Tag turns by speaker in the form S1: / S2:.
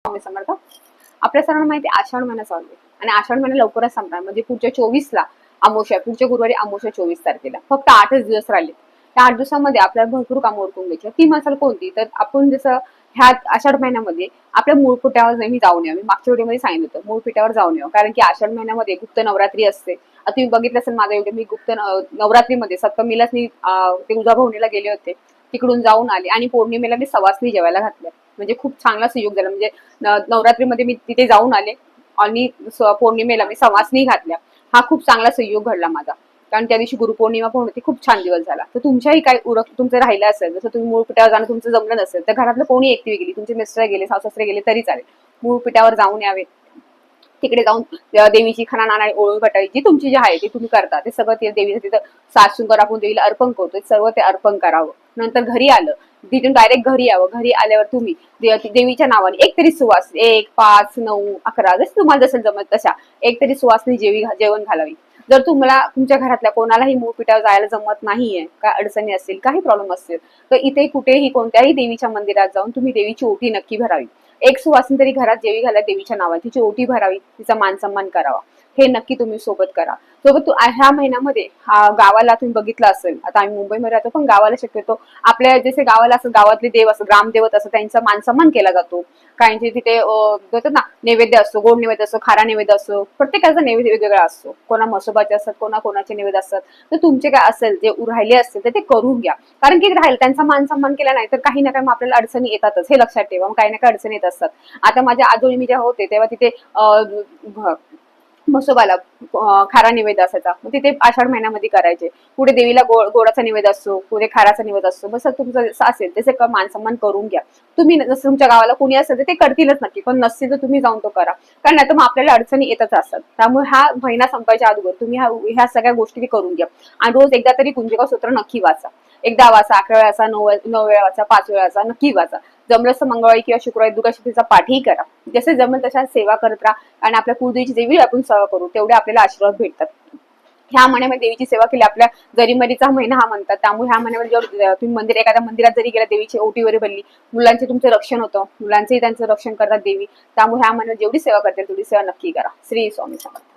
S1: स्वामी समर्थ. आपल्या सर्वांना माहिती आषाढ महिना चालू आहे आणि आषाढ महिना लवकरच संपणार, म्हणजे पुढच्या 24ला अमावस्या, पुढच्या गुरुवारी अमावस्या 24 तारखेला. फक्त 8च दिवस राहिले. त्या 8 दिवसामध्ये आपल्याला भरपूर कामं उरकून घ्यायची. ती मसाल कोणती, तर आपण जसं ह्या आषाढ महिन्यामध्ये आपल्या मूळपिठावर नेहमी जाऊन यावं. मी मागच्या व्हिडिओमध्ये सांगितलं होतं मूळपिठावर जाऊन यावं, कारण की आषाढ महिन्यामध्ये गुप्त नवरात्री असते. आता तुम्ही बघितलं असेल माझा व्हिडिओ, मी गुप्त नवरात्रीमध्ये सप्तमीलाच मी ते तुळजाभवानीला गेले होते, तिकडून जाऊन आले आणि पौर्णिमेला मी सवासणी जेवायला घातल्या. म्हणजे खूप चांगला संयोग झाला. म्हणजे नवरात्रीमध्ये मी तिथे जाऊन आले आणि पौर्णिमेला मी सवासणी घातल्या. हा खूप चांगला संयोग घडला माझा, कारण त्या दिवशी गुरुपौर्णिमा पण होती. खूप छान दिवस झाला. तर तुमच्याही काय तुमचं राहिलं असेल, जसं तुम्ही मूळपिठावर जाणं तुमचं जमलं नसेल, तर घरातलं कोणी एकटी गेली, तुमचे मिस्टर गेले, सासरे गेले तरी चालेल, मूळपिठावर जाऊन यावे. तिकडे जाऊन देवीची खणा नाना ओळख भटाई जी तुमची जी आहे ती तुम्ही करता, ते सगळं ते देवीचं तिथं सासूंकर आपण देवीला अर्पण करतो, सर्व ते अर्पण करावं. नंतर घरी आलं, तिथून डायरेक्ट घरी यावं. घरी आल्यावर तुम्ही देवीच्या नावाने एक तरी सुवास 1, 5, 9, 11 जसं तुम्हाला जसं जमत तशा एक तरी सुवासनी जेवण घालावी. जर तुम्हाला तुमच्या घरातल्या कोणालाही मूळपिठावर जायला जमत नाहीये, काय अडचणी असतील, काही प्रॉब्लेम असतील, तर इथे कुठेही कोणत्याही देवीच्या मंदिरात जाऊन तुम्ही देवीची ओटी नक्की भरावी. एक सुवासिनी तरी घरात जेवी घाला देवीच्या नावाने, तिची ओटी भरावी, तिचा मान सन्मान करावा. हे नक्की तुम्ही सोबत करा. सोबत ह्या महिन्यामध्ये गावाला तुम्ही बघितलं असेल, आता आम्ही मुंबईमध्ये राहतो पण गावाला शक्यतो आपल्या जसे गावाला असं गावातले देव असं ग्रामदेवत असं त्यांचा मान सन्मान केला जातो. काहींचे तिथे बोलतात ना नैवेद्य असतो, गोड नैवेद्य असतो, खारा नैवेद्य असतो, प्रत्येकाचा नैवेद्य वेगवेगळा असतो. कोणा मसोबाचे असतात, कोणाचे नैवेद्य असतात. तर तुमचे काय असेल जे राहिले असतील तर ते करून घ्या, कारण की राहील त्यांचा मान सन्मान केला नाही तर काही ना काही आपल्याला अडचणी येतातच, हे लक्षात ठेवा. काही ना काही अडचणी येत असतात. आता माझ्या आजोळी मी जेव्हा होते तेव्हा तिथे म्हसोबाला खारा निवेद असायचा, मग तिथे आषाढ महिन्यामध्ये करायचे. पुढे देवीला गोडाचा निवेद असतो, पुढे खाराचा निवेद असतो. बस तुमचं जसं असेल तसे मान सन्मान करून घ्या. तुम्ही जसं तुमच्या गावाला कोणी असेल तर ते करतीलच नक्की, पण नसतील तर तुम्ही जाऊन तो करा, कारण नाही तर मग आपल्याला अडचणी येतच असतात. त्यामुळे हा महिना संपायच्या अगोदर तुम्ही ह्या सगळ्या गोष्टी करून घ्या. आणि रोज एकदा तरी कुंजिका सूत्र नक्की वाचा. एकदा वाचा, 11 वेळा वाचा, 9 वेळा वाचा, 5 वेळा वाचा, नक्की वाचा. जमलंच तर मंगळवारी किंवा शुक्रवारी दुर्गाशक्तीचा पाठही करा. जसे जमेल तशा सेवा करत राहा आणि आपल्या कुलदेवीची जेवढी आपण सेवा करू तेवढे आपल्याला आशीर्वाद भेटतात. ह्या महिन्यामध्ये देवीची सेवा केली, आपल्या जरीमरीचा महिना हा म्हणतात. त्यामुळे ह्या महिन्यामध्ये जेव्हा तुम्ही एखाद्या मंदिरात जरी गेला, देवीची ओटी वगैरे भरली, मुलांचे तुमचं रक्षण होतं, मुलांचंही त्यांचं रक्षण करतात देवी. त्यामुळे ह्या महिन्यात जेवढी सेवा करतील तेवढी सेवा नक्की करा. श्री स्वामी समर्थ.